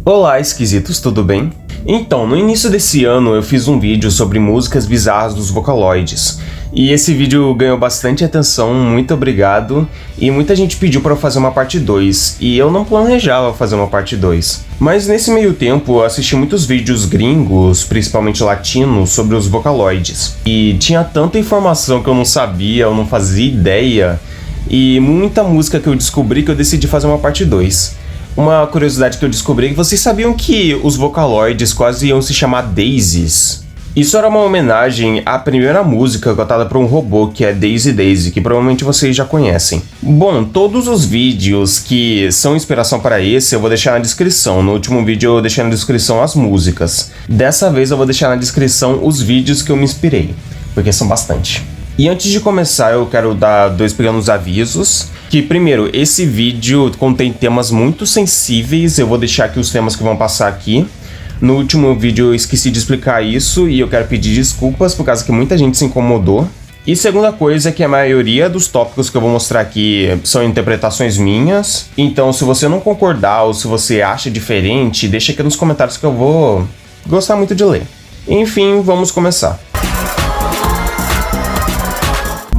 Olá, esquisitos, tudo bem? Então, no início desse ano eu fiz um vídeo sobre músicas bizarras dos Vocaloids. E esse vídeo ganhou bastante atenção, muito obrigado. E muita gente pediu para eu fazer uma parte 2, e eu não planejava fazer uma parte 2. Mas nesse meio tempo eu assisti muitos vídeos gringos, principalmente latinos, sobre os Vocaloids. E tinha tanta informação que eu não sabia, eu não fazia ideia. E muita música que eu descobri que eu decidi fazer uma parte 2. Uma curiosidade que eu descobri é que vocês sabiam que os Vocaloids quase iam se chamar Daisies. Isso era uma homenagem à primeira música cantada por um robô, que é Daisy Daisy, que provavelmente vocês já conhecem. Bom, todos os vídeos que são inspiração para esse eu vou deixar na descrição. No último vídeo eu deixei na descrição as músicas. Dessa vez eu vou deixar na descrição os vídeos que eu me inspirei, porque são bastante. E antes de começar, eu quero dar dois pequenos avisos. Que primeiro, esse vídeo contém temas muito sensíveis, eu vou deixar aqui os temas que vão passar aqui. No último vídeo eu esqueci de explicar isso e eu quero pedir desculpas por causa que muita gente se incomodou. E segunda coisa é que a maioria dos tópicos que eu vou mostrar aqui são interpretações minhas. Então se você não concordar ou se você acha diferente, deixa aqui nos comentários que eu vou gostar muito de ler. Enfim, vamos começar.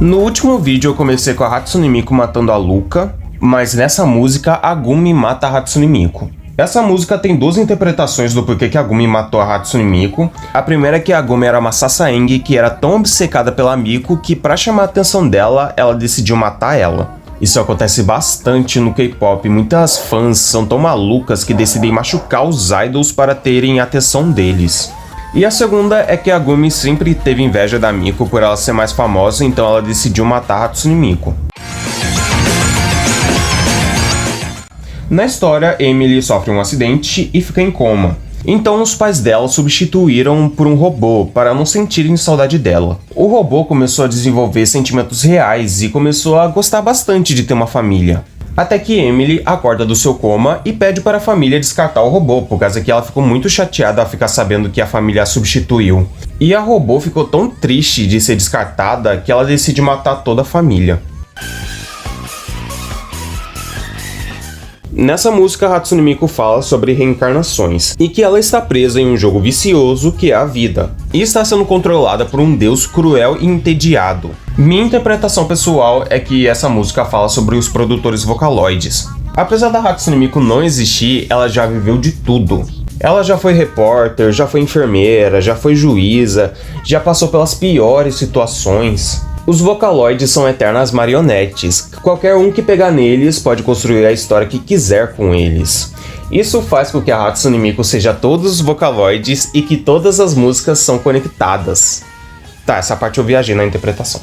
No último vídeo eu comecei com a Hatsune Miku matando a Luka, mas nessa música a Gumi mata a Hatsune Miku. Essa música tem duas interpretações do porquê que a Gumi matou a Hatsune Miku. A primeira é que a Gumi era uma Sasaeng que era tão obcecada pela Miku que pra chamar a atenção dela, ela decidiu matar ela. Isso acontece bastante no K-pop, muitas fãs são tão malucas que decidem machucar os idols para terem a atenção deles. E a segunda é que a Gumi sempre teve inveja da Miku por ela ser mais famosa, então ela decidiu matar a Hatsune Miku. Na história, Emily sofre um acidente e fica em coma. Então os pais dela substituíram por um robô para não sentirem saudade dela. O robô começou a desenvolver sentimentos reais e começou a gostar bastante de ter uma família. Até que Emily acorda do seu coma e pede para a família descartar o robô, por causa que ela ficou muito chateada ao ficar sabendo que a família a substituiu. E a robô ficou tão triste de ser descartada que ela decide matar toda a família. Nessa música, Hatsune Miku fala sobre reencarnações, e que ela está presa em um jogo vicioso que é a vida, e está sendo controlada por um deus cruel e entediado. Minha interpretação pessoal é que essa música fala sobre os produtores Vocaloids. Apesar da Hatsune Miku não existir, ela já viveu de tudo. Ela já foi repórter, já foi enfermeira, já foi juíza, já passou pelas piores situações. Os Vocaloids são eternas marionetes, qualquer um que pegar neles pode construir a história que quiser com eles. Isso faz com que a Hatsune Miku seja todos os Vocaloids e que todas as músicas são conectadas. Tá, essa parte eu viajei na interpretação.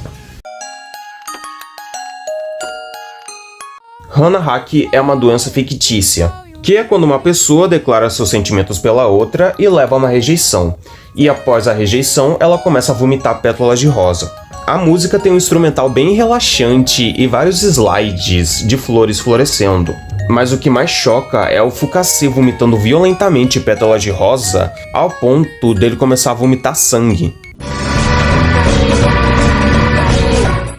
Hana-haki é uma doença fictícia, que é quando uma pessoa declara seus sentimentos pela outra e leva a uma rejeição, e após a rejeição ela começa a vomitar pétalas de rosa. A música tem um instrumental bem relaxante e vários slides de flores florescendo. Mas o que mais choca é o Fukaze vomitando violentamente pétalas de rosa ao ponto dele começar a vomitar sangue.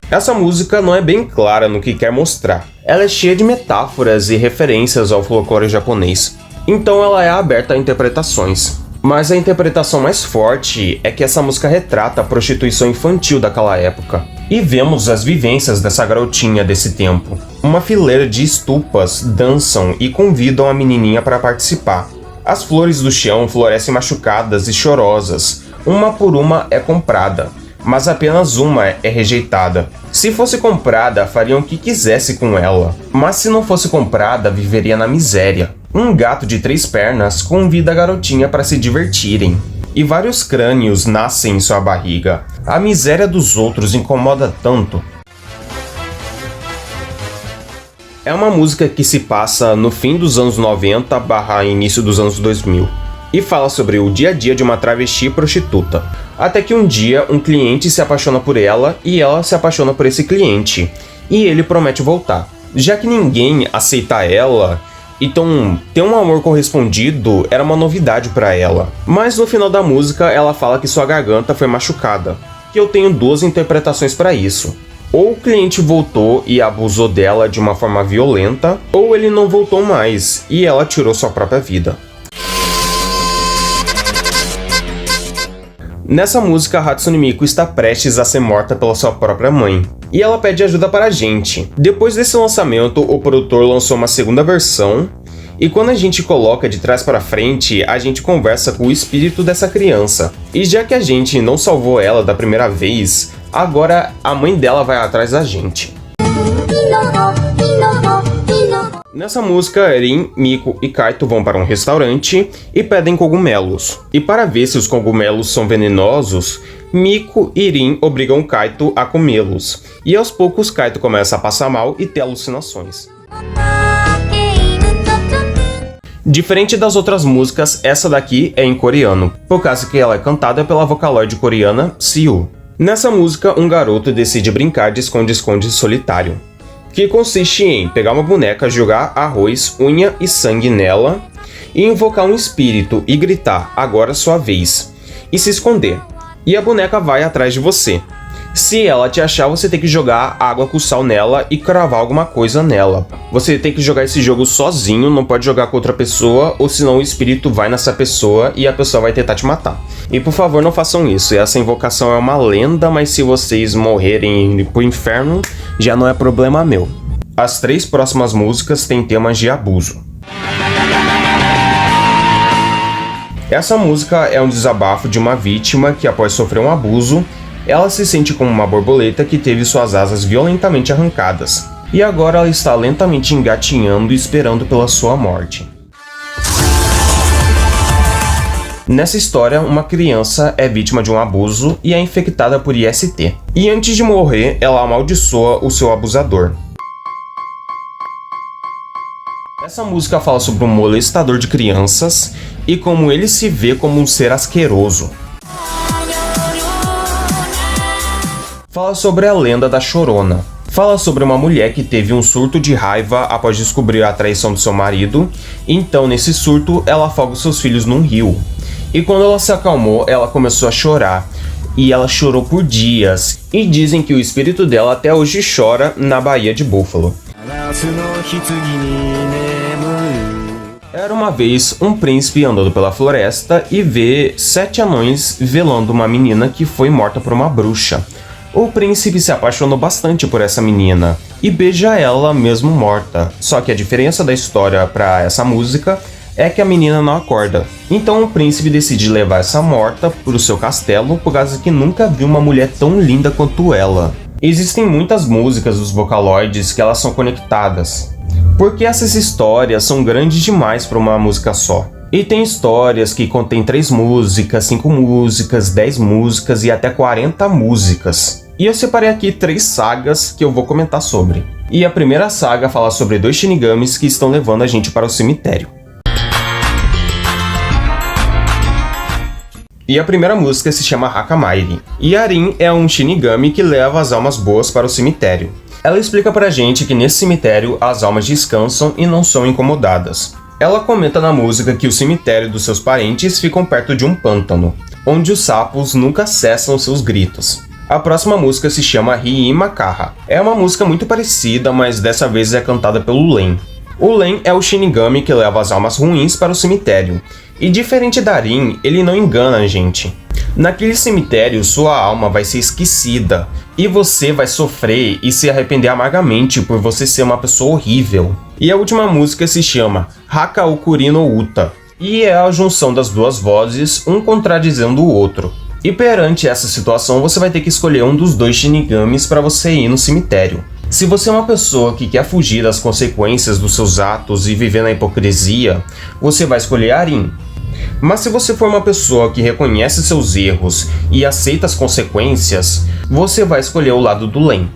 Essa música não é bem clara no que quer mostrar. Ela é cheia de metáforas e referências ao folclore japonês. Então ela é aberta a interpretações. Mas a interpretação mais forte é que essa música retrata a prostituição infantil daquela época. E vemos as vivências dessa garotinha desse tempo. Uma fileira de estupas dançam e convidam a menininha para participar. As flores do chão florescem machucadas e chorosas. Uma por uma é comprada, mas apenas uma é rejeitada. Se fosse comprada, fariam o que quisesse com ela. Mas se não fosse comprada, viveria na miséria. Um gato de 3 pernas convida a garotinha para se divertirem. E vários crânios nascem em sua barriga. A miséria dos outros incomoda tanto. É uma música que se passa no fim dos anos 90 / início dos anos 2000. E fala sobre o dia a dia de uma travesti prostituta. Até que um dia um cliente se apaixona por ela e ela se apaixona por esse cliente. E ele promete voltar. Já que ninguém aceita ela, então ter um amor correspondido era uma novidade para ela. Mas no final da música ela fala que sua garganta foi machucada. Que eu tenho duas interpretações para isso. Ou o cliente voltou e abusou dela de uma forma violenta, ou ele não voltou mais e ela tirou sua própria vida. Nessa música, a Hatsune Miku está prestes a ser morta pela sua própria mãe, e ela pede ajuda para a gente. Depois desse lançamento, o produtor lançou uma segunda versão, e quando a gente coloca de trás para frente, a gente conversa com o espírito dessa criança. E já que a gente não salvou ela da primeira vez, agora a mãe dela vai atrás da gente. Nessa música, Rin, Miku e Kaito vão para um restaurante e pedem cogumelos. E para ver se os cogumelos são venenosos, Miku e Rin obrigam Kaito a comê-los. E aos poucos, Kaito começa a passar mal e ter alucinações. Diferente das outras músicas, essa daqui é em coreano, por causa que ela é cantada pela Vocaloid coreana Siu. Nessa música, um garoto decide brincar de esconde-esconde solitário, que consiste em pegar uma boneca, jogar arroz, unha e sangue nela, e invocar um espírito e gritar, agora é sua vez, e se esconder. E a boneca vai atrás de você. Se ela te achar, você tem que jogar água com sal nela e cravar alguma coisa nela. Você tem que jogar esse jogo sozinho, não pode jogar com outra pessoa, ou senão o espírito vai nessa pessoa e a pessoa vai tentar te matar. E por favor, não façam isso. Essa invocação é uma lenda, mas se vocês morrerem e ir pro inferno, já não é problema meu. As 3 próximas músicas têm temas de abuso. Essa música é um desabafo de uma vítima que, após sofrer um abuso, ela se sente como uma borboleta que teve suas asas violentamente arrancadas, e agora ela está lentamente engatinhando e esperando pela sua morte. Nessa história, uma criança é vítima de um abuso e é infectada por IST, e antes de morrer, ela amaldiçoa o seu abusador. Essa música fala sobre um molestador de crianças e como ele se vê como um ser asqueroso. Fala sobre a lenda da Chorona. Fala sobre uma mulher que teve um surto de raiva após descobrir a traição do seu marido, então nesse surto ela afoga os seus filhos num rio. E quando ela se acalmou, ela começou a chorar, e ela chorou por dias, e dizem que o espírito dela até hoje chora na Baía de Buffalo. Era uma vez um príncipe andando pela floresta e vê 7 anões velando uma menina que foi morta por uma bruxa. O príncipe se apaixonou bastante por essa menina e beija ela mesmo morta. Só que a diferença da história para essa música é que a menina não acorda. Então o príncipe decide levar essa morta para o seu castelo por causa que nunca viu uma mulher tão linda quanto ela. Existem muitas músicas dos Vocaloids que elas são conectadas, porque essas histórias são grandes demais para uma música só. E tem histórias que contêm 3 músicas, 5 músicas, 10 músicas e até 40 músicas. E eu separei aqui 3 sagas que eu vou comentar sobre. E a primeira saga fala sobre 2 Shinigamis que estão levando a gente para o cemitério. E a primeira música se chama Hakamairi. E a Rin é um Shinigami que leva as almas boas para o cemitério. Ela explica pra gente que nesse cemitério as almas descansam e não são incomodadas. Ela comenta na música que o cemitério dos seus parentes ficam perto de um pântano, onde os sapos nunca cessam seus gritos. A próxima música se chama Rii Makaha. É uma música muito parecida, mas dessa vez é cantada pelo Len. O Len é o Shinigami que leva as almas ruins para o cemitério, e diferente da Rin, ele não engana a gente. Naquele cemitério, sua alma vai ser esquecida, e você vai sofrer e se arrepender amargamente por você ser uma pessoa horrível. E a última música se chama Hakaokuri no Uta, e é a junção das 2 vozes, um contradizendo o outro. E perante essa situação, você vai ter que escolher um dos 2 Shinigamis para você ir no cemitério. Se você é uma pessoa que quer fugir das consequências dos seus atos e viver na hipocrisia, você vai escolher a Rin. Mas se você for uma pessoa que reconhece seus erros e aceita as consequências, você vai escolher o lado do Len.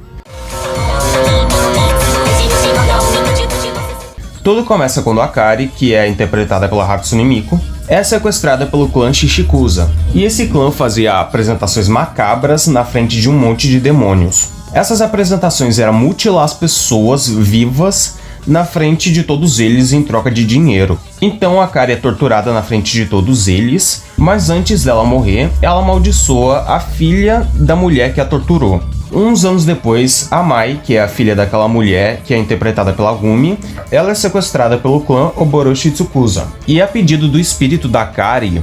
Tudo começa quando Akari, que é interpretada pela Hatsune Miku, é sequestrada pelo clã Shishikusa, e esse clã fazia apresentações macabras na frente de um monte de demônios. Essas apresentações eram mutilar as pessoas vivas na frente de todos eles em troca de dinheiro. Então Akari é torturada na frente de todos eles, mas antes dela morrer, ela amaldiçoa a filha da mulher que a torturou. Uns anos depois, a Mai, que é a filha daquela mulher, que é interpretada pela Gumi, ela é sequestrada pelo clã Oboroshi Tsukusa. E a pedido do espírito da Kari,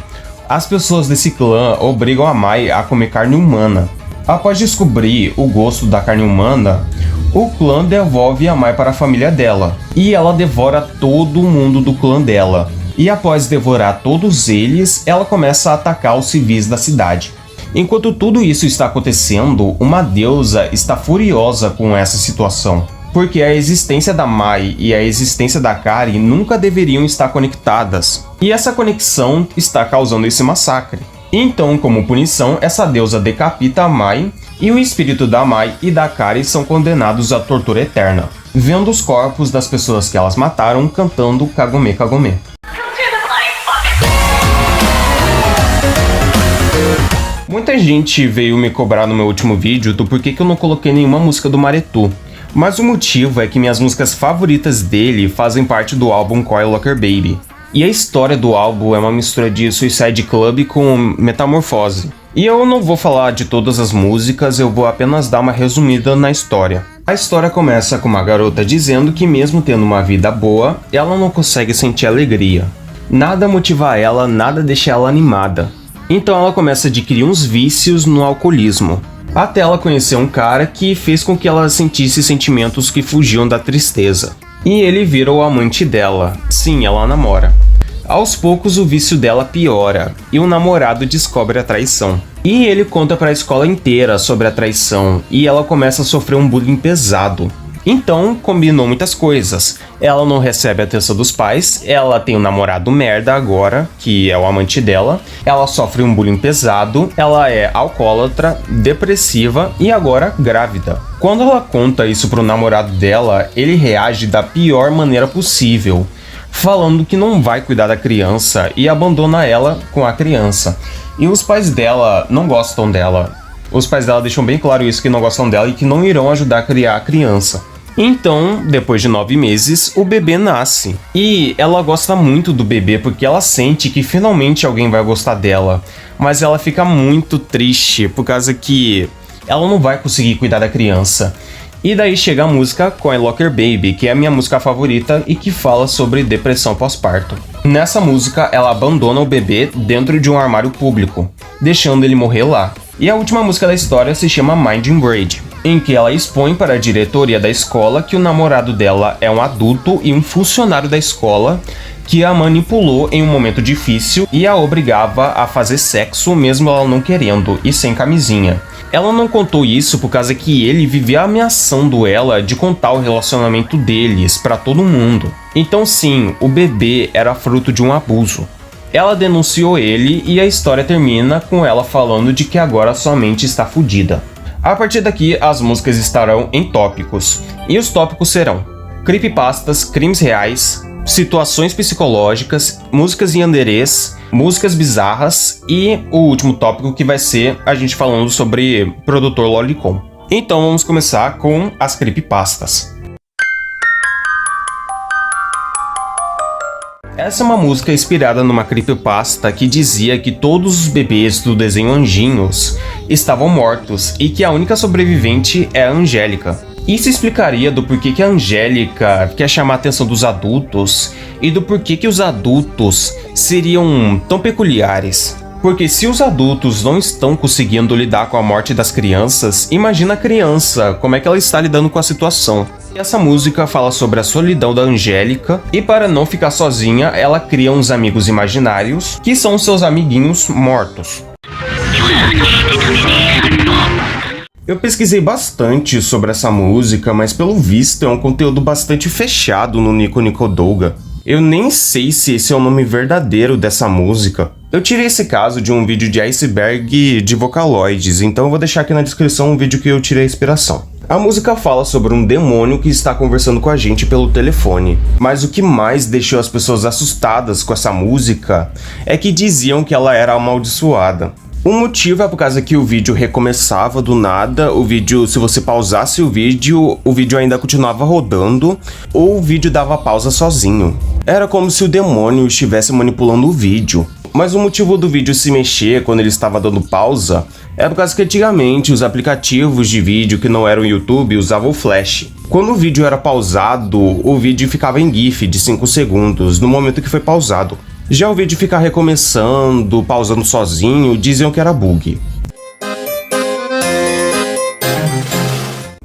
as pessoas desse clã obrigam a Mai a comer carne humana. Após descobrir o gosto da carne humana, o clã devolve a Mai para a família dela, e ela devora todo mundo do clã dela. E após devorar todos eles, ela começa a atacar os civis da cidade. Enquanto tudo isso está acontecendo, uma deusa está furiosa com essa situação, porque a existência da Mai e a existência da Kari nunca deveriam estar conectadas, e essa conexão está causando esse massacre. Então, como punição, essa deusa decapita a Mai, e o espírito da Mai e da Kari são condenados à tortura eterna, vendo os corpos das pessoas que elas mataram cantando Kagome Kagome. Muita gente veio me cobrar no meu último vídeo do porquê que eu não coloquei nenhuma música do Maretu, mas o motivo é que minhas músicas favoritas dele fazem parte do álbum Coil Locker Baby. E a história do álbum é uma mistura de Suicide Club com Metamorfose. E eu não vou falar de todas as músicas, eu vou apenas dar uma resumida na história. A história começa com uma garota dizendo que mesmo tendo uma vida boa, ela não consegue sentir alegria. Nada motiva ela, nada deixa ela animada. Então ela começa a adquirir uns vícios no alcoolismo, até ela conhecer um cara que fez com que ela sentisse sentimentos que fugiam da tristeza. E ele vira o amante dela. Sim, ela namora. Aos poucos o vício dela piora, e o namorado descobre a traição. E ele conta para a escola inteira sobre a traição, e ela começa a sofrer um bullying pesado. Então, combinou muitas coisas. Ela não recebe a atenção dos pais, ela tem um namorado merda agora, que é o amante dela, ela sofre um bullying pesado, ela é alcoólatra, depressiva e agora grávida. Quando ela conta isso pro namorado dela, ele reage da pior maneira possível, falando que não vai cuidar da criança e abandona ela com a criança. E os pais dela não gostam dela. Os pais dela deixam bem claro isso, que não gostam dela e que não irão ajudar a criar a criança. Então, depois de 9 meses, o bebê nasce. E ela gosta muito do bebê porque ela sente que finalmente alguém vai gostar dela. Mas ela fica muito triste por causa que ela não vai conseguir cuidar da criança. E daí chega a música Coin Locker Baby, que é a minha música favorita e que fala sobre depressão pós-parto. Nessa música, ela abandona o bebê dentro de um armário público, deixando ele morrer lá. E a última música da história se chama Minding Braid, em que ela expõe para a diretoria da escola que o namorado dela é um adulto e um funcionário da escola que a manipulou em um momento difícil e a obrigava a fazer sexo mesmo ela não querendo e sem camisinha. Ela não contou isso por causa que ele vivia ameaçando ela de contar o relacionamento deles pra todo mundo. Então sim, o bebê era fruto de um abuso. Ela denunciou ele e a história termina com ela falando de que agora sua mente está fodida. A partir daqui, as músicas estarão em tópicos. E os tópicos serão creepypastas, crimes reais, situações psicológicas, músicas em anderês, músicas bizarras e o último tópico que vai ser a gente falando sobre produtor Lolicon. Então vamos começar com as creepypastas. Essa é uma música inspirada numa creepypasta que dizia que todos os bebês do desenho Anjinhos estavam mortos e que a única sobrevivente é a Angélica. Isso explicaria do porquê que a Angélica quer chamar a atenção dos adultos e do porquê que os adultos seriam tão peculiares. Porque se os adultos não estão conseguindo lidar com a morte das crianças, imagina a criança, como é que ela está lidando com a situação. E essa música fala sobre a solidão da Angélica e para não ficar sozinha, ela cria uns amigos imaginários que são seus amiguinhos mortos. Eu pesquisei bastante sobre essa música, mas pelo visto é um conteúdo bastante fechado no Nico Nicodouga. Eu nem sei se esse é o nome verdadeiro dessa música. Eu tirei esse caso de um vídeo de iceberg de Vocaloids, então eu vou deixar aqui na descrição um vídeo que eu tirei a inspiração. A música fala sobre um demônio que está conversando com a gente pelo telefone, mas o que mais deixou as pessoas assustadas com essa música é que diziam que ela era amaldiçoada. O motivo é por causa que o vídeo recomeçava do nada, o vídeo, se você pausasse o vídeo ainda continuava rodando, ou o vídeo dava pausa sozinho. Era como se o demônio estivesse manipulando o vídeo. Mas o motivo do vídeo se mexer quando ele estava dando pausa é por causa que antigamente os aplicativos de vídeo que não eram o YouTube usavam o Flash. Quando o vídeo era pausado, o vídeo ficava em GIF de 5 segundos no momento que foi pausado. Já o vídeo ficar recomeçando, pausando sozinho, diziam que era bug.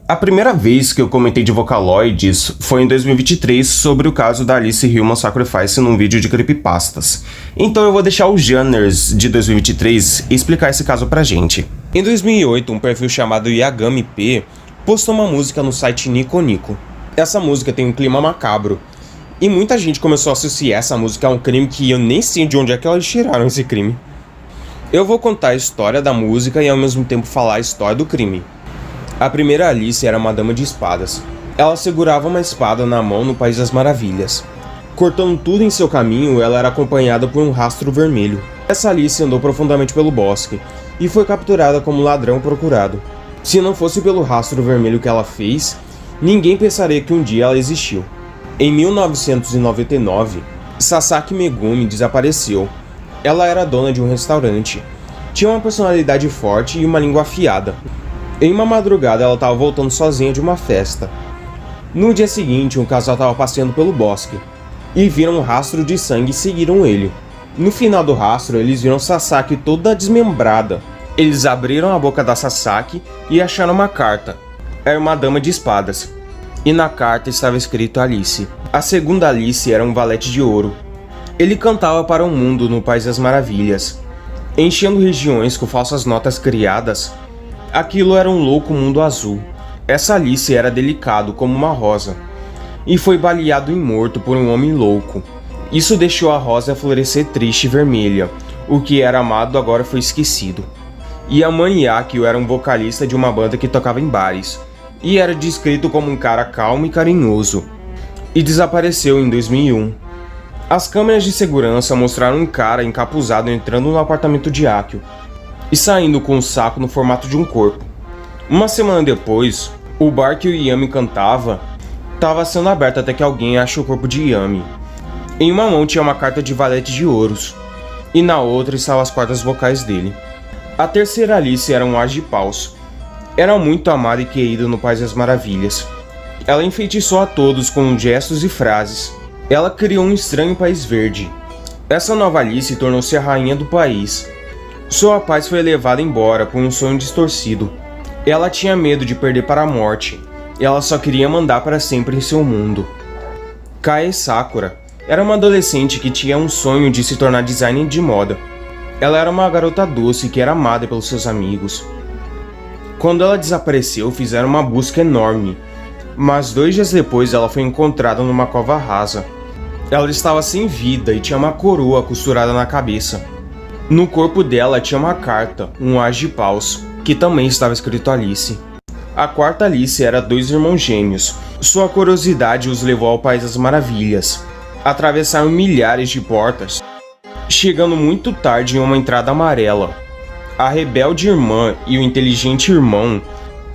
A primeira vez que eu comentei de Vocaloids foi em 2023 sobre o caso da Alice Human Sacrifice num vídeo de creepypastas. Então eu vou deixar os Janners de 2023 explicar esse caso pra gente. Em 2008, um perfil chamado Yagami P postou uma música no site Nico Nico. Essa música tem um clima macabro, e muita gente começou a associar essa música a um crime que eu nem sei de onde é que elas tiraram esse crime. Eu vou contar a história da música e ao mesmo tempo falar a história do crime. A primeira Alice era uma dama de espadas. Ela segurava uma espada na mão no País das Maravilhas. Cortando tudo em seu caminho, ela era acompanhada por um rastro vermelho. Essa Alice andou profundamente pelo bosque e foi capturada como ladrão procurado. Se não fosse pelo rastro vermelho que ela fez, ninguém pensaria que um dia ela existiu. Em 1999, Sasaki Megumi desapareceu. Ela era dona de um restaurante. Tinha uma personalidade forte e uma língua afiada. Em uma madrugada, ela estava voltando sozinha de uma festa. No dia seguinte, um casal estava passeando pelo bosque e viram um rastro de sangue e seguiram ele. No final do rastro, eles viram Sasaki toda desmembrada. Eles abriram a boca da Sasaki e acharam uma carta. Era uma dama de espadas. E na carta estava escrito Alice. A segunda Alice era um valete de ouro. Ele cantava para o mundo no País das Maravilhas, enchendo regiões com falsas notas criadas. Aquilo era um louco mundo azul. Essa Alice era delicado como uma rosa, e foi baleado e morto por um homem louco. Isso deixou a rosa florescer triste e vermelha. O que era amado agora foi esquecido. E a Maniac era um vocalista de uma banda que tocava em bares, e era descrito como um cara calmo e carinhoso. E desapareceu em 2001. As câmeras de segurança mostraram um cara encapuzado entrando no apartamento de Akio e saindo com um saco no formato de um corpo. Uma semana depois, o bar que o Yami cantava estava sendo aberto até que alguém achou o corpo de Yami. Em uma mão tinha uma carta de valete de ouros, e na outra estavam as cordas vocais dele. A terceira Alice era um as de paus. Era muito amada e querida no País das Maravilhas. Ela enfeitiçou a todos com gestos e frases. Ela criou um estranho país verde. Essa nova Alice tornou-se a rainha do país. Sua paz foi levada embora por um sonho distorcido. Ela tinha medo de perder para a morte. Ela só queria mandar para sempre em seu mundo. Kae Sakura era uma adolescente que tinha um sonho de se tornar designer de moda. Ela era uma garota doce que era amada pelos seus amigos. Quando ela desapareceu, fizeram uma busca enorme, mas 2 dias depois ela foi encontrada numa cova rasa. Ela estava sem vida e tinha uma coroa costurada na cabeça. No corpo dela tinha uma carta, um as de paus, que também estava escrito Alice. A quarta Alice era 2 irmãos gêmeos. Sua curiosidade os levou ao País das Maravilhas. Atravessaram milhares de portas, chegando muito tarde em uma entrada amarela. A rebelde irmã e o inteligente irmão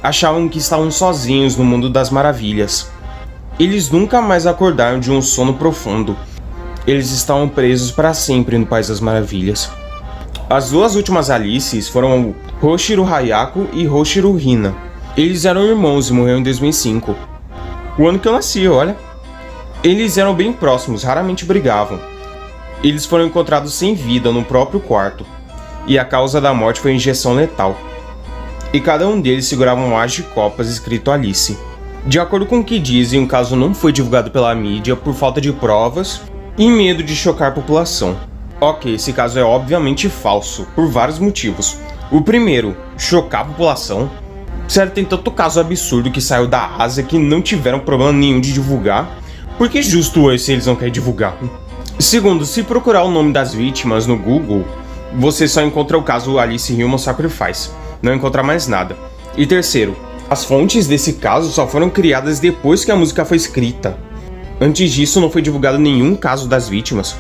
achavam que estavam sozinhos no mundo das maravilhas. Eles nunca mais acordaram de um sono profundo. Eles estavam presos para sempre no País das Maravilhas. As 2 últimas Alices foram Hoshiro Hayako e Hoshiro Hina. Eles eram irmãos e morreram em 2005. O ano que eu nasci, olha. Eles eram bem próximos, raramente brigavam. Eles foram encontrados sem vida no próprio quarto, e a causa da morte foi injeção letal. E cada um deles segurava um as de copas escrito Alice. De acordo com o que dizem, o caso não foi divulgado pela mídia por falta de provas e medo de chocar a população. Ok, esse caso é obviamente falso, por vários motivos. O primeiro, chocar a população. Sério, tem tanto caso absurdo que saiu da Ásia que não tiveram problema nenhum de divulgar. Por que justo esse eles não querem divulgar? Segundo, se procurar o nome das vítimas no Google, você só encontra o caso Alice Human Sacrifice, não encontra mais nada. E terceiro, as fontes desse caso só foram criadas depois que a música foi escrita. Antes disso não foi divulgado nenhum caso das vítimas.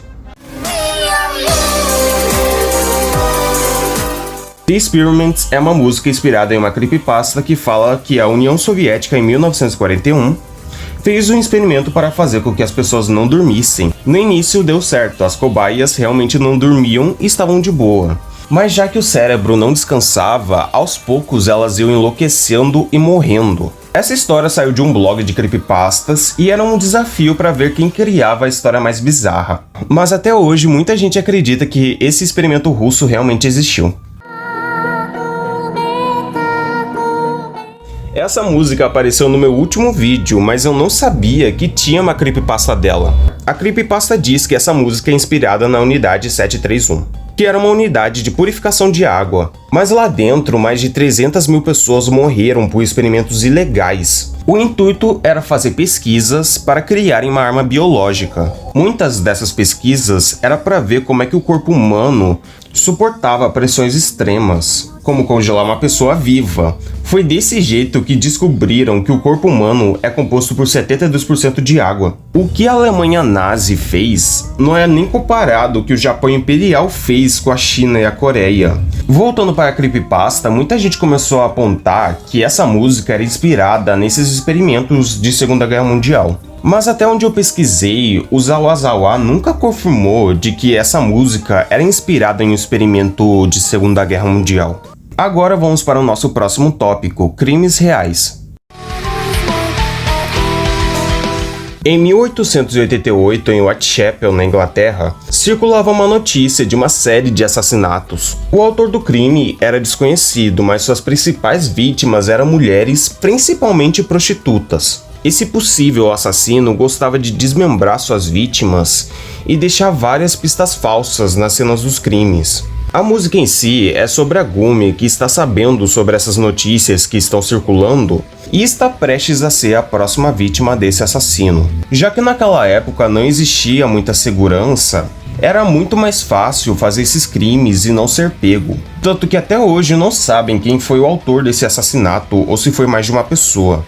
The Experiments é uma música inspirada em uma creepypasta que fala que a União Soviética em 1941 fez um experimento para fazer com que as pessoas não dormissem. No início deu certo, as cobaias realmente não dormiam e estavam de boa. Mas já que o cérebro não descansava, aos poucos elas iam enlouquecendo e morrendo. Essa história saiu de um blog de creepypastas e era um desafio para ver quem criava a história mais bizarra. Mas até hoje muita gente acredita que esse experimento russo realmente existiu. Essa música apareceu no meu último vídeo, mas eu não sabia que tinha uma creepypasta dela. A creepypasta diz que essa música é inspirada na Unidade 731, que era uma unidade de purificação de água. Mas lá dentro, mais de 300 mil pessoas morreram por experimentos ilegais. O intuito era fazer pesquisas para criarem uma arma biológica. Muitas dessas pesquisas era para ver como é que o corpo humano suportava pressões extremas, como congelar uma pessoa viva. Foi desse jeito que descobriram que o corpo humano é composto por 72% de água. O que a Alemanha nazi fez não é nem comparado ao que o Japão Imperial fez com a China e a Coreia. Voltando para a creepypasta, muita gente começou a apontar que essa música era inspirada nesses experimentos de Segunda Guerra Mundial. Mas até onde eu pesquisei, o Zawazawa nunca confirmou de que essa música era inspirada em um experimento de Segunda Guerra Mundial. Agora vamos para o nosso próximo tópico, crimes reais. Em 1888, em Whitechapel, na Inglaterra, circulava uma notícia de uma série de assassinatos. O autor do crime era desconhecido, mas suas principais vítimas eram mulheres, principalmente prostitutas. Esse possível assassino gostava de desmembrar suas vítimas e deixar várias pistas falsas nas cenas dos crimes. A música em si é sobre a Gumi, que está sabendo sobre essas notícias que estão circulando e está prestes a ser a próxima vítima desse assassino. Já que naquela época não existia muita segurança, era muito mais fácil fazer esses crimes e não ser pego. Tanto que até hoje não sabem quem foi o autor desse assassinato ou se foi mais de uma pessoa.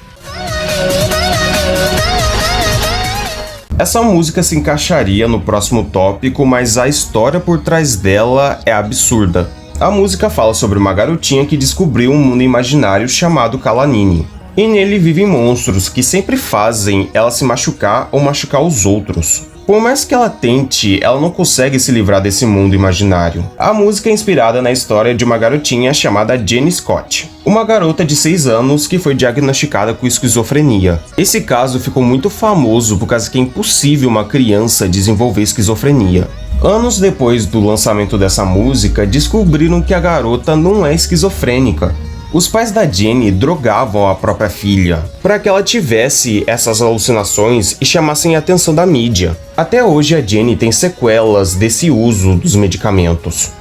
Essa música se encaixaria no próximo tópico, mas a história por trás dela é absurda. A música fala sobre uma garotinha que descobriu um mundo imaginário chamado Kalanini. E nele vivem monstros que sempre fazem ela se machucar ou machucar os outros. Por mais que ela tente, ela não consegue se livrar desse mundo imaginário. A música é inspirada na história de uma garotinha chamada Jenny Scott, uma garota de 6 anos que foi diagnosticada com esquizofrenia. Esse caso ficou muito famoso por causa que é impossível uma criança desenvolver esquizofrenia. Anos depois do lançamento dessa música, descobriram que a garota não é esquizofrênica. Os pais da Jenny drogavam a própria filha para que ela tivesse essas alucinações e chamassem a atenção da mídia. Até hoje a Jenny tem sequelas desse uso dos medicamentos.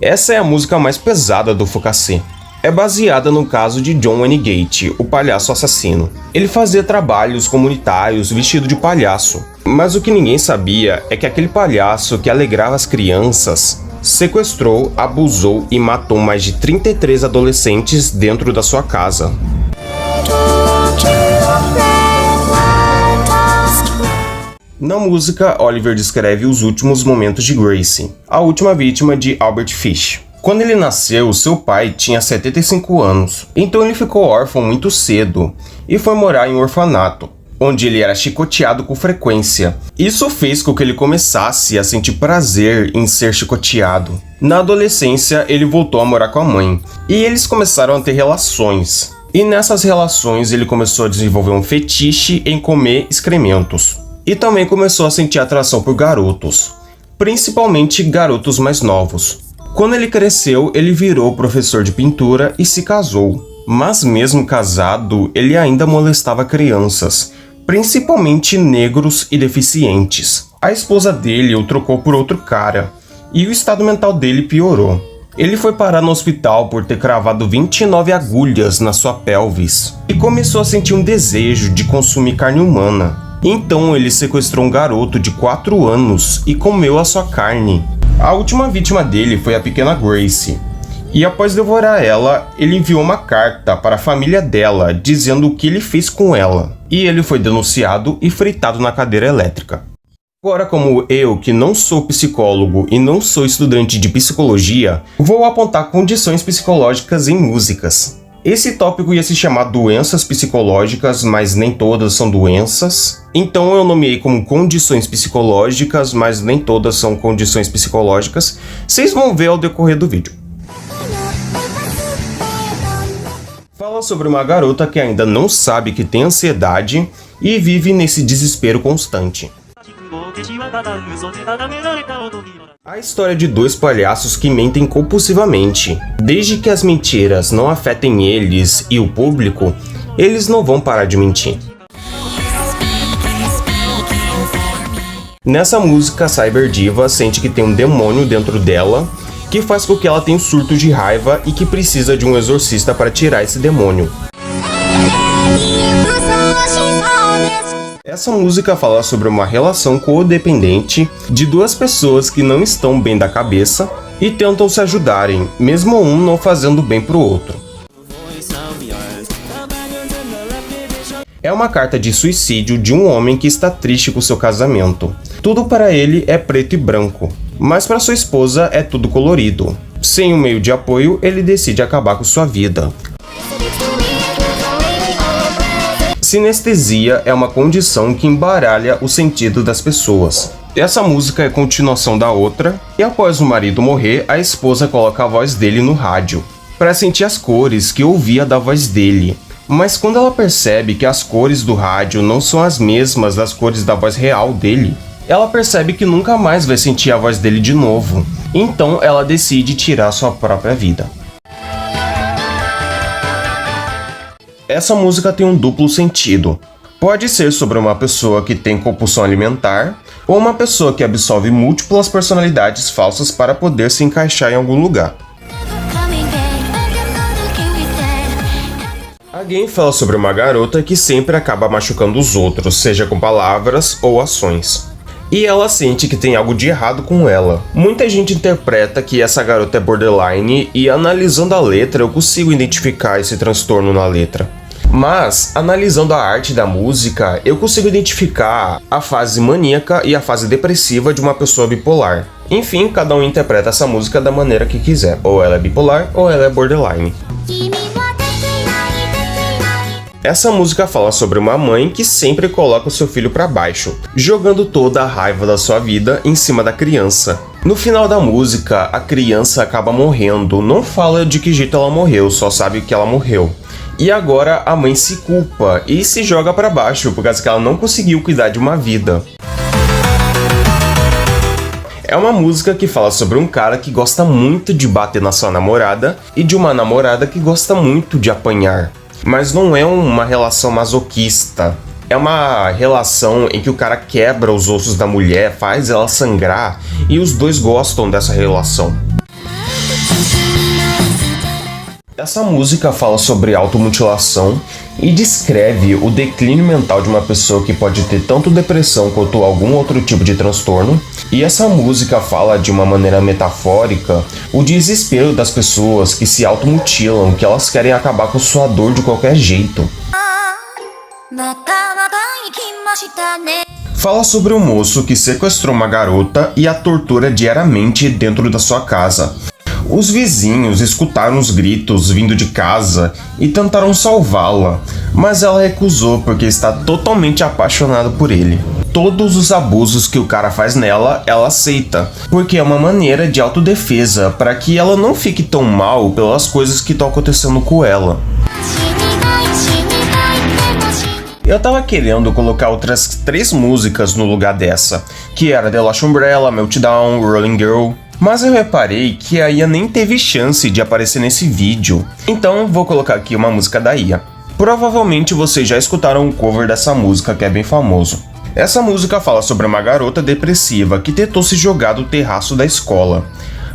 Essa é a música mais pesada do Focassé. É baseada no caso de John Wayne, o palhaço assassino. Ele fazia trabalhos comunitários vestido de palhaço, mas o que ninguém sabia é que aquele palhaço que alegrava as crianças sequestrou, abusou e matou mais de 33 adolescentes dentro da sua casa. Na música, Oliver descreve os últimos momentos de Gracie, a última vítima de Albert Fish. Quando ele nasceu, seu pai tinha 75 anos, então ele ficou órfão muito cedo e foi morar em um orfanato, onde ele era chicoteado com frequência. Isso fez com que ele começasse a sentir prazer em ser chicoteado. Na adolescência, ele voltou a morar com a mãe, e eles começaram a ter relações. E nessas relações, ele começou a desenvolver um fetiche em comer excrementos. E também começou a sentir atração por garotos, principalmente garotos mais novos. Quando ele cresceu, ele virou professor de pintura e se casou. Mas mesmo casado, ele ainda molestava crianças, principalmente negros e deficientes. A esposa dele o trocou por outro cara, e o estado mental dele piorou. Ele foi parar no hospital por ter cravado 29 agulhas na sua pelvis, e começou a sentir um desejo de consumir carne humana. Então ele sequestrou um garoto de 4 anos e comeu a sua carne. A última vítima dele foi a pequena Gracie. E após devorar ela, ele enviou uma carta para a família dela, dizendo o que ele fez com ela. E ele foi denunciado e fritado na cadeira elétrica. Agora, como eu, que não sou psicólogo e não sou estudante de psicologia, vou apontar condições psicológicas em músicas. Esse tópico ia se chamar doenças psicológicas, mas nem todas são doenças. Então eu nomeei como condições psicológicas, mas nem todas são condições psicológicas. Vocês vão ver ao decorrer do vídeo. Fala sobre uma garota que ainda não sabe que tem ansiedade e vive nesse desespero constante. A história de dois palhaços que mentem compulsivamente. Desde que as mentiras não afetem eles e o público, eles não vão parar de mentir. Nessa música, a Cyberdiva sente que tem um demônio dentro dela, que faz com que ela tenha um surto de raiva e que precisa de um exorcista para tirar esse demônio. Essa música fala sobre uma relação codependente de duas pessoas que não estão bem da cabeça e tentam se ajudarem, mesmo um não fazendo bem pro outro. É uma carta de suicídio de um homem que está triste com seu casamento. Tudo para ele é preto e branco, mas para sua esposa é tudo colorido. Sem um meio de apoio, ele decide acabar com sua vida. Sinestesia é uma condição que embaralha o sentido das pessoas. Essa música é continuação da outra, e após o marido morrer, a esposa coloca a voz dele no rádio, para sentir as cores que ouvia da voz dele. Mas quando ela percebe que as cores do rádio não são as mesmas das cores da voz real dele, ela percebe que nunca mais vai sentir a voz dele de novo. Então ela decide tirar sua própria vida. Essa música tem um duplo sentido. Pode ser sobre uma pessoa que tem compulsão alimentar, ou uma pessoa que absorve múltiplas personalidades falsas para poder se encaixar em algum lugar. A game fala sobre uma garota que sempre acaba machucando os outros, seja com palavras ou ações. E ela sente que tem algo de errado com ela. Muita gente interpreta que essa garota é borderline e, analisando a letra, eu consigo identificar esse transtorno na letra. Mas, analisando a arte da música, eu consigo identificar a fase maníaca e a fase depressiva de uma pessoa bipolar. Enfim, cada um interpreta essa música da maneira que quiser. Ou ela é bipolar, ou ela é borderline. Essa música fala sobre uma mãe que sempre coloca o seu filho para baixo, jogando toda a raiva da sua vida em cima da criança. No final da música, a criança acaba morrendo, não fala de que jeito ela morreu, só sabe que ela morreu. E agora a mãe se culpa e se joga para baixo por causa que ela não conseguiu cuidar de uma vida. É uma música que fala sobre um cara que gosta muito de bater na sua namorada e de uma namorada que gosta muito de apanhar. Mas não é uma relação masoquista. É uma relação em que o cara quebra os ossos da mulher, faz ela sangrar, e os dois gostam dessa relação. Essa música fala sobre automutilação e descreve o declínio mental de uma pessoa que pode ter tanto depressão quanto algum outro tipo de transtorno. E essa música fala de uma maneira metafórica o desespero das pessoas que se automutilam, que elas querem acabar com sua dor de qualquer jeito. Fala sobre um moço que sequestrou uma garota e a tortura diariamente dentro da sua casa. Os vizinhos escutaram os gritos vindo de casa e tentaram salvá-la, mas ela recusou porque está totalmente apaixonada por ele. Todos os abusos que o cara faz nela, ela aceita, porque é uma maneira de autodefesa para que ela não fique tão mal pelas coisas que estão acontecendo com ela. Eu tava querendo colocar outras 3 músicas no lugar dessa, que era The Lost Umbrella, Meltdown, Rolling Girl, mas eu reparei que a Ia nem teve chance de aparecer nesse vídeo, então vou colocar aqui uma música da Ia. Provavelmente vocês já escutaram um cover dessa música que é bem famoso. Essa música fala sobre uma garota depressiva que tentou se jogar do terraço da escola,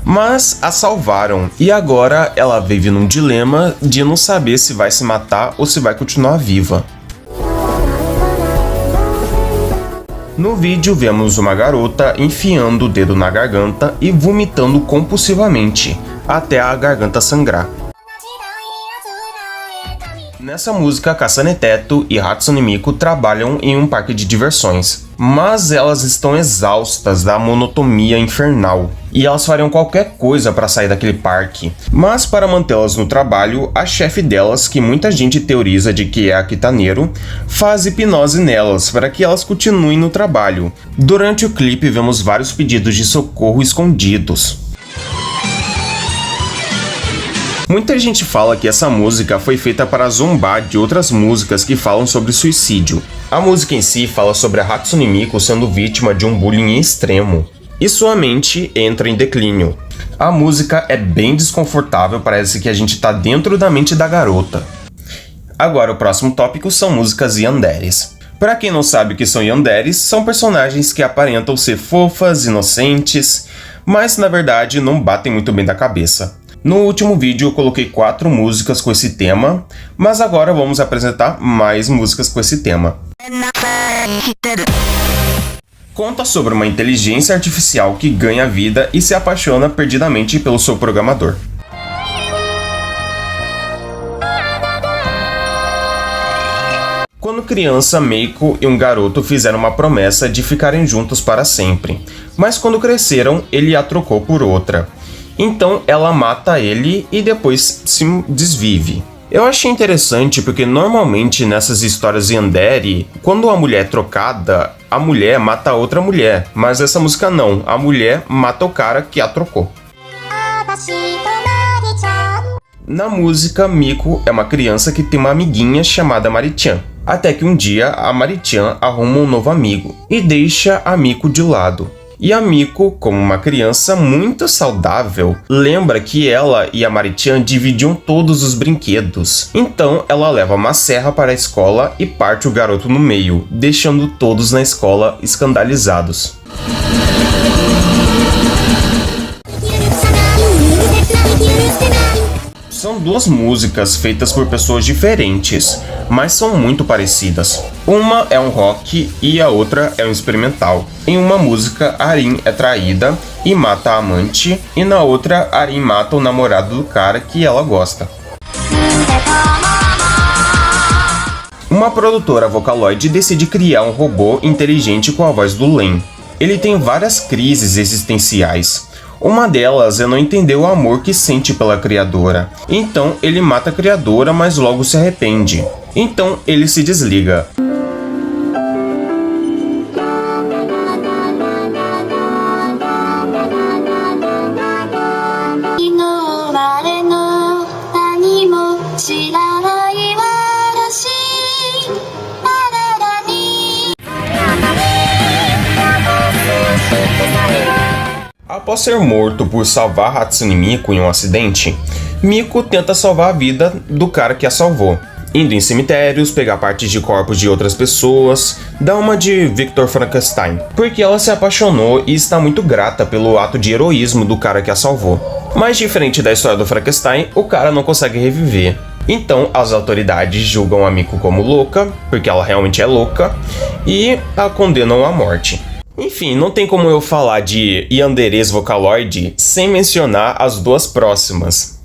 mas a salvaram e agora ela vive num dilema de não saber se vai se matar ou se vai continuar viva. No vídeo vemos uma garota enfiando o dedo na garganta e vomitando compulsivamente, até a garganta sangrar. Nessa música, Kasane Teto e Hatsune Miku trabalham em um parque de diversões. mas elas estão exaustas da monotonia infernal. E elas fariam qualquer coisa para sair daquele parque. Mas para mantê-las no trabalho, a chefe delas, que muita gente teoriza de que é a Kitaneiro, faz hipnose nelas para que elas continuem no trabalho. Durante o clipe vemos vários pedidos de socorro escondidos. Muita gente fala que essa música foi feita para zombar de outras músicas que falam sobre suicídio. A música em si fala sobre a Hatsune Miku sendo vítima de um bullying extremo, e sua mente entra em declínio. A música é bem desconfortável, parece que a gente tá dentro da mente da garota. Agora o próximo tópico são músicas yanderes. Para quem não sabe o que são yanderes, são personagens que aparentam ser fofas, inocentes, mas na verdade não batem muito bem da cabeça. No último vídeo eu coloquei 4 músicas com esse tema, mas agora vamos apresentar mais músicas com esse tema. Conta sobre uma inteligência artificial que ganha vida e se apaixona perdidamente pelo seu programador. Quando criança, Meiko e um garoto fizeram uma promessa de ficarem juntos para sempre, mas quando cresceram, ele a trocou por outra. Então ela mata ele e depois se desvive. Eu achei interessante porque normalmente nessas histórias yandere, quando a mulher é trocada, a mulher mata a outra mulher. Mas essa música não, a mulher mata o cara que a trocou. Na música, Miku é uma criança que tem uma amiguinha chamada Marichan. Até que um dia a Marichan arruma um novo amigo e deixa a Miku de lado. E a Miku, como uma criança muito saudável, lembra que ela e a Marichan dividiam todos os brinquedos. Então ela leva uma serra para a escola e parte o garoto no meio, deixando todos na escola escandalizados. São 2 músicas feitas por pessoas diferentes, mas são muito parecidas. Uma é um rock e a outra é um experimental. Em uma música, Arin é traída e mata a amante, e na outra, Arin mata o namorado do cara que ela gosta. Uma produtora Vocaloid decide criar um robô inteligente com a voz do Len. Ele tem várias crises existenciais. Uma delas é não entender o amor que sente pela criadora. Então ele mata a criadora, mas logo se arrepende. Então ele se desliga. Após ser morto por salvar Hatsune Miku em um acidente, Miku tenta salvar a vida do cara que a salvou, indo em cemitérios, pegar partes de corpos de outras pessoas, dar uma de Victor Frankenstein, porque ela se apaixonou e está muito grata pelo ato de heroísmo do cara que a salvou. Mas diferente da história do Frankenstein, o cara não consegue reviver. Então as autoridades julgam a Miku como louca, porque ela realmente é louca, e a condenam à morte. Enfim, não tem como eu falar de yanderes Vocaloid sem mencionar as 2 próximas.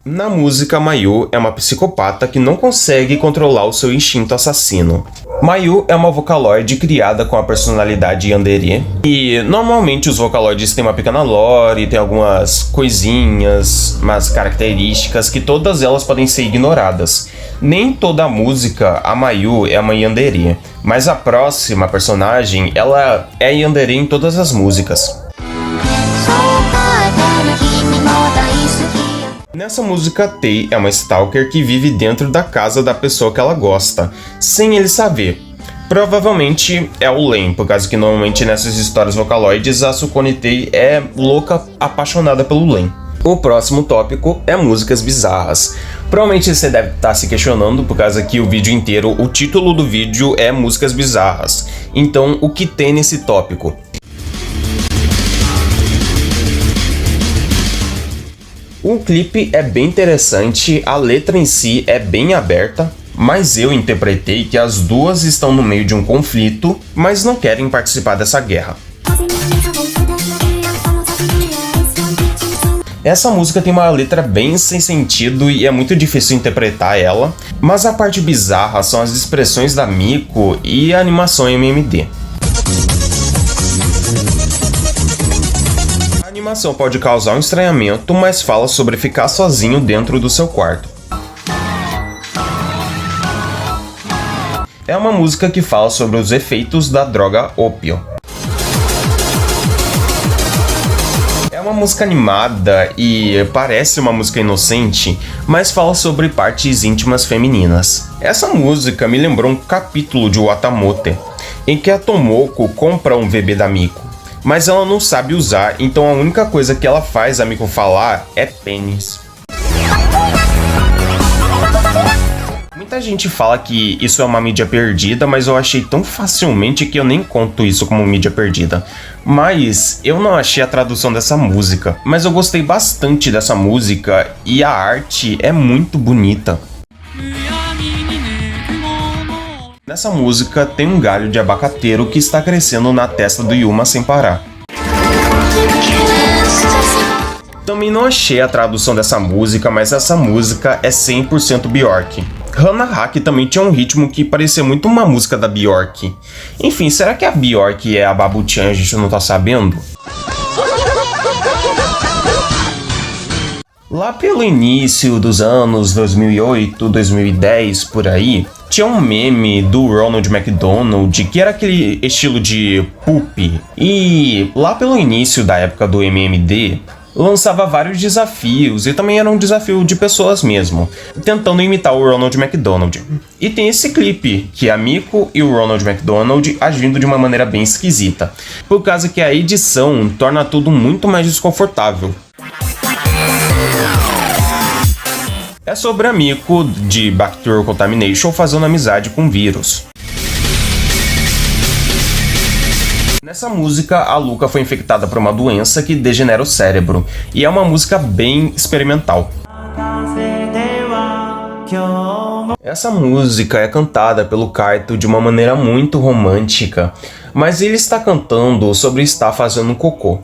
Na música, Mayu é uma psicopata que não consegue controlar o seu instinto assassino. Mayu é uma Vocaloid criada com a personalidade yandere, e normalmente os Vocaloids têm uma pequena lore, tem algumas coisinhas, umas características que todas elas podem ser ignoradas. Nem toda a música, a Mayu é uma yandere, mas a próxima personagem, ela é yandere em todas as músicas. Nessa música, Tei é uma stalker que vive dentro da casa da pessoa que ela gosta, sem ele saber. Provavelmente é o Len, por causa que normalmente nessas histórias Vocaloides a Sukune Tei é louca, apaixonada pelo Len. O próximo tópico é músicas bizarras. Provavelmente você deve estar se questionando, por causa que o vídeo inteiro, o título do vídeo é músicas bizarras. Então, o que tem nesse tópico? O clipe é bem interessante, a letra em si é bem aberta, mas eu interpretei que as 2 estão no meio de um conflito, mas não querem participar dessa guerra. Essa música tem uma letra bem sem sentido e é muito difícil interpretar ela, mas a parte bizarra são as expressões da Miko e a animação MMD. A animação pode causar um estranhamento, mas fala sobre ficar sozinho dentro do seu quarto. É uma música que fala sobre os efeitos da droga ópio. É uma música animada e parece uma música inocente, mas fala sobre partes íntimas femininas. Essa música me lembrou um capítulo de Watamote, em que a Tomoko compra um bebê da Miko, mas ela não sabe usar, então a única coisa que ela faz a Miko falar é pênis. Muita gente fala que isso é uma mídia perdida, mas eu achei tão facilmente que eu nem conto isso como mídia perdida. Mas eu não achei a tradução dessa música, mas eu gostei bastante dessa música e a arte é muito bonita. Nessa música tem um galho de abacateiro que está crescendo na testa do Yuma sem parar. Também não achei a tradução dessa música, mas essa música é 100% Bjork. Hana Haki também tinha um ritmo que parecia muito uma música da Bjork. Enfim, será que a Bjork é a Babu-chan e a gente não tá sabendo? Lá pelo início dos anos 2008, 2010, por aí, tinha um meme do Ronald McDonald que era aquele estilo de poop. E lá pelo início da época do MMD, lançava vários desafios, e também era um desafio de pessoas mesmo, tentando imitar o Ronald McDonald. E tem esse clipe, que é a Miko e o Ronald McDonald agindo de uma maneira bem esquisita, por causa que a edição torna tudo muito mais desconfortável. É sobre a Miko de Bacterial Contamination fazendo amizade com vírus. Nessa música, a Luca foi infectada por uma doença que degenera o cérebro, e é uma música bem experimental. Essa música é cantada pelo Kaito de uma maneira muito romântica, mas ele está cantando sobre estar fazendo cocô.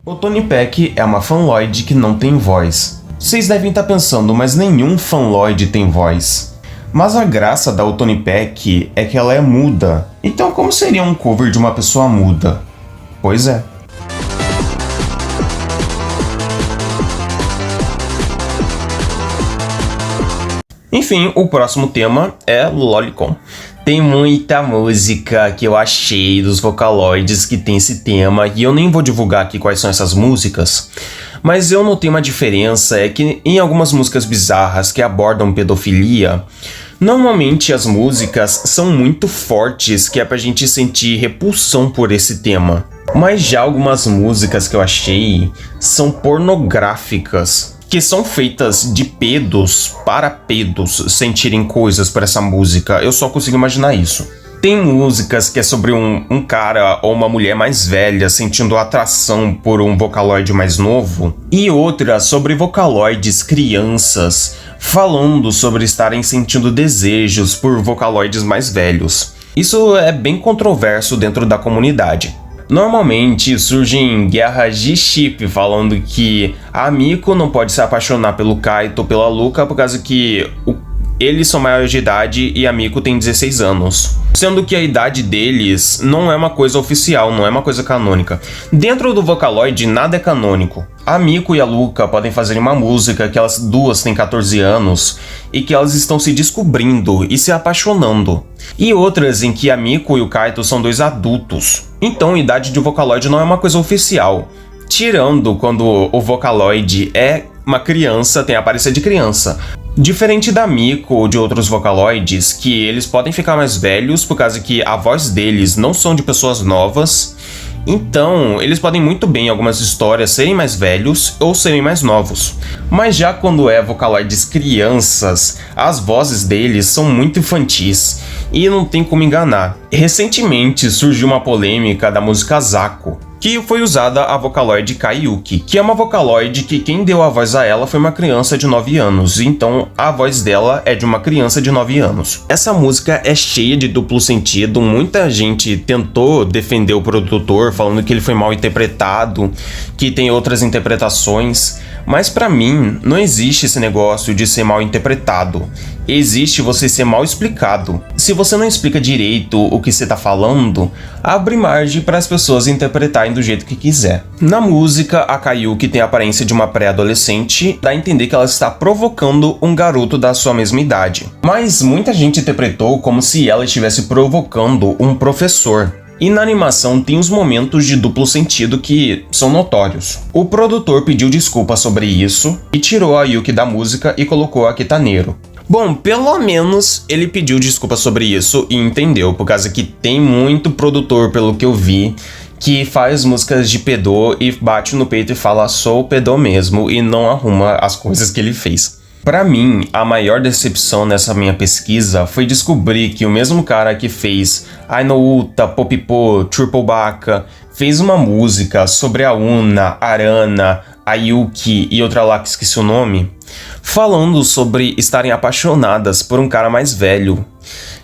O Tony Peck é uma fanloid que não tem voz. Vocês devem estar pensando, mas nenhum fanloid tem voz. Mas a graça da Tony Peck é que ela é muda. Então como seria um cover de uma pessoa muda? Pois é. Enfim, o próximo tema é Lolicon. Tem muita música que eu achei dos Vocaloids que tem esse tema, e eu nem vou divulgar aqui quais são essas músicas, mas eu notei uma diferença, é que em algumas músicas bizarras que abordam pedofilia, normalmente as músicas são muito fortes, que é pra gente sentir repulsão por esse tema. Mas já algumas músicas que eu achei são pornográficas, que são feitas de pedos para pedos sentirem coisas por essa música. Eu só consigo imaginar isso. Tem músicas que é sobre um cara ou uma mulher mais velha sentindo atração por um Vocaloid mais novo, e outras sobre Vocaloids crianças falando sobre estarem sentindo desejos por Vocaloids mais velhos. Isso é bem controverso dentro da comunidade. Normalmente surgem guerras de chip falando que a Miko não pode se apaixonar pelo Kaito ou pela Luca por causa que eles são maiores de idade e a Miko tem 16 anos. Sendo que a idade deles não é uma coisa oficial, não é uma coisa canônica. Dentro do Vocaloid nada é canônico. A Miko e a Luca podem fazer uma música que elas duas têm 14 anos e que elas estão se descobrindo e se apaixonando. E outras em que a Miko e o Kaito são dois adultos. Então a idade de Vocaloid não é uma coisa oficial. Tirando quando o Vocaloid é uma criança, tem a aparência de criança. Diferente da Miko ou de outros Vocaloids, que eles podem ficar mais velhos por causa que a voz deles não são de pessoas novas, então eles podem muito bem em algumas histórias serem mais velhos ou serem mais novos. Mas já quando é Vocaloids crianças, as vozes deles são muito infantis e não tem como enganar. Recentemente surgiu uma polêmica da música Zako, que foi usada a Vocaloid Kaiyuki, que é uma Vocaloid que quem deu a voz a ela foi uma criança de 9 anos, então a voz dela é de uma criança de 9 anos. Essa música é cheia de duplo sentido, muita gente tentou defender o produtor, falando que ele foi mal interpretado, que tem outras interpretações, mas pra mim não existe esse negócio de ser mal interpretado. Existe você ser mal explicado. Se você não explica direito o que você tá falando, abre margem para as pessoas interpretarem do jeito que quiser. Na música, a Kaiyuki tem a aparência de uma pré-adolescente, dá a entender que ela está provocando um garoto da sua mesma idade. Mas muita gente interpretou como se ela estivesse provocando um professor. E na animação tem uns momentos de duplo sentido que são notórios. O produtor pediu desculpa sobre isso e tirou a Yuki da música e colocou a Kitaneiro. Bom, pelo menos ele pediu desculpa sobre isso e entendeu, por causa que tem muito produtor, pelo que eu vi, que faz músicas de pedô e bate no peito e fala sou pedô mesmo e não arruma as coisas que ele fez. Pra mim, a maior decepção nessa minha pesquisa foi descobrir que o mesmo cara que fez Aino Uta, Popipo, Triple Baka, fez uma música sobre a Una, Arana, a Yuki e outra lá que esqueci o nome, falando sobre estarem apaixonadas por um cara mais velho.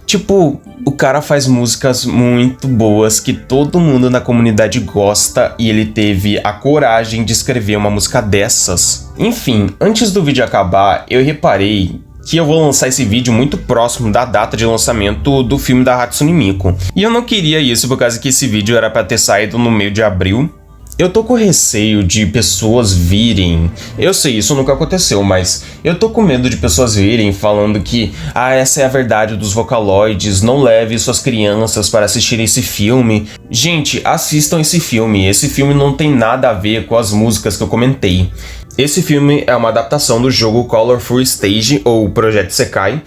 Tipo, o cara faz músicas muito boas que todo mundo na comunidade gosta e ele teve a coragem de escrever uma música dessas. Enfim, antes do vídeo acabar, eu reparei que eu vou lançar esse vídeo muito próximo da data de lançamento do filme da Hatsune Miku. E eu não queria isso por causa que esse vídeo era pra ter saído no meio de abril. Eu tô com receio de pessoas virem, eu sei, isso nunca aconteceu, mas eu tô com medo de pessoas virem falando que essa é a verdade dos Vocaloids, não leve suas crianças para assistirem esse filme. Gente, assistam esse filme não tem nada a ver com as músicas que eu comentei. Esse filme é uma adaptação do jogo Colorful Stage, ou Project Sekai,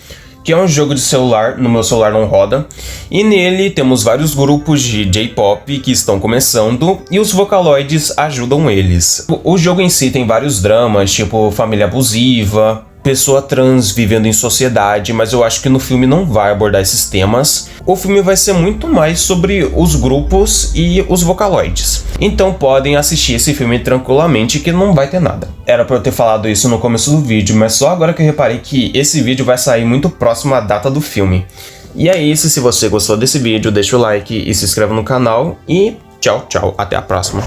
que é um jogo de celular, no meu celular não roda, e nele temos vários grupos de J-pop que estão começando e os Vocaloids ajudam eles. O jogo em si tem vários dramas, tipo família abusiva, pessoa trans vivendo em sociedade, mas eu acho que no filme não vai abordar esses temas. O filme vai ser muito mais sobre os grupos e os Vocaloids. Então podem assistir esse filme tranquilamente que não vai ter nada. Era pra eu ter falado isso no começo do vídeo, mas só agora que eu reparei que esse vídeo vai sair muito próximo à data do filme. E é isso, se você gostou desse vídeo, deixa o like e se inscreva no canal e tchau, tchau, até a próxima.